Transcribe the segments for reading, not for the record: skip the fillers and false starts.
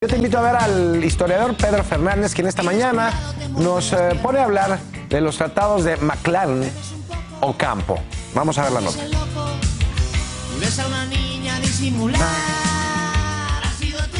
Yo te invito a ver al historiador Pedro Fernández, quien esta mañana nos pone a hablar de los tratados de McLean Ocampo. Vamos a ver la nota. Ves a una niña disimular. Ha sido tú.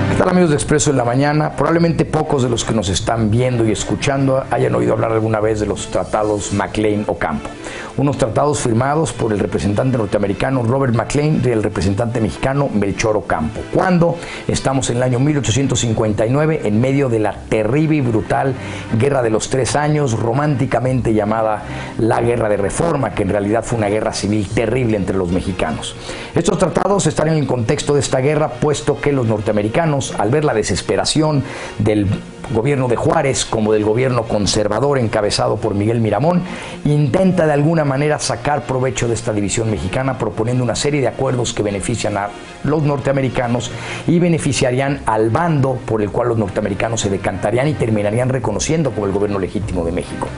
¿Qué tal, amigos de Expreso en la Mañana? Probablemente pocos de los que nos están viendo y escuchando hayan oído hablar alguna vez de los tratados McLean Ocampo. Unos tratados firmados por el representante norteamericano Robert McLean y el representante mexicano Melchor Ocampo. Cuando estamos en el año 1859, en medio de la terrible y brutal Guerra de los 3 años, románticamente llamada la Guerra de Reforma, que en realidad fue una guerra civil terrible entre los mexicanos. Estos tratados están en el contexto de esta guerra, puesto que los norteamericanos, al ver la desesperación del gobierno de Juárez como del gobierno conservador encabezado por Miguel Miramón, intenta de alguna manera sacar provecho de esta división mexicana, proponiendo una serie de acuerdos que benefician a los norteamericanos y beneficiarían al bando por el cual los norteamericanos se decantarían y terminarían reconociendo como el gobierno legítimo de México.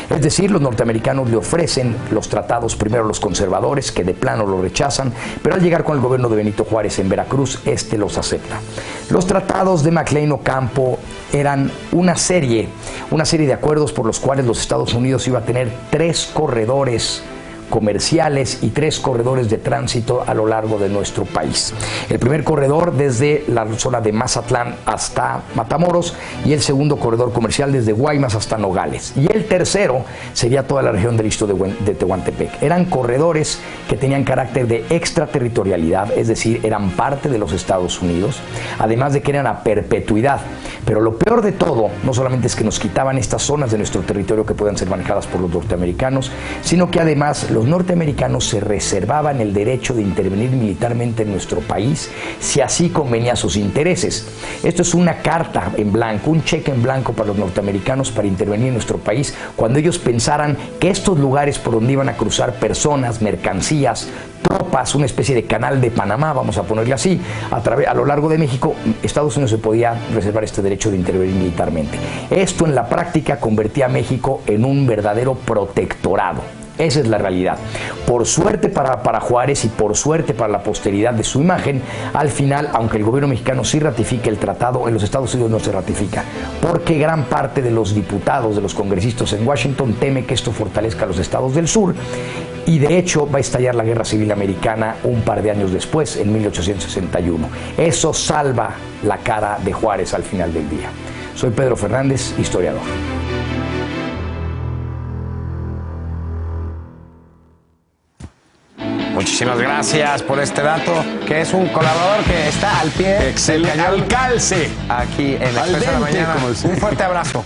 Es decir, los norteamericanos le ofrecen los tratados primero a los conservadores, que de plano lo rechazan, pero al llegar con el gobierno de Benito Juárez en Veracruz, este los acepta. Los tratados de McLean Ocampo eran una serie de acuerdos por los cuales los Estados Unidos iba a tener 3 corredores comerciales y 3 corredores de tránsito a lo largo de nuestro país. El primer corredor desde la zona de Mazatlán hasta Matamoros, y el segundo corredor comercial desde Guaymas hasta Nogales, y el tercero sería toda la región del istmo de Tehuantepec. Eran corredores que tenían carácter de extraterritorialidad, es decir, eran parte de los Estados Unidos, además de que eran a perpetuidad. Pero lo peor de todo, no solamente es que nos quitaban estas zonas de nuestro territorio que puedan ser manejadas por los norteamericanos, sino que además los norteamericanos se reservaban el derecho de intervenir militarmente en nuestro país si así convenía a sus intereses. Esto es una carta en blanco, un cheque en blanco para los norteamericanos para intervenir en nuestro país cuando ellos pensaran que estos lugares por donde iban a cruzar personas, mercancías, tropas, una especie de canal de Panamá, vamos a ponerle así, a lo largo de México, Estados Unidos se podía reservar este derecho de intervenir militarmente. Esto en la práctica convertía a México en un verdadero protectorado. Esa es la realidad. Por suerte para Juárez y por suerte para la posteridad de su imagen, al final, aunque el gobierno mexicano sí ratifique el tratado, en los Estados Unidos no se ratifica, porque gran parte de los diputados, de los congresistas en Washington, teme que esto fortalezca a los estados del sur, y de hecho va a estallar la Guerra Civil Americana un par de años después, en 1861. Eso salva la cara de Juárez al final del día. Soy Pedro Fernández, historiador. Muchísimas gracias por este dato, que es un colaborador que está al pie Excelente, del cañón al calce, aquí en al Expreso de la dente, Mañana. como se Un fuerte abrazo.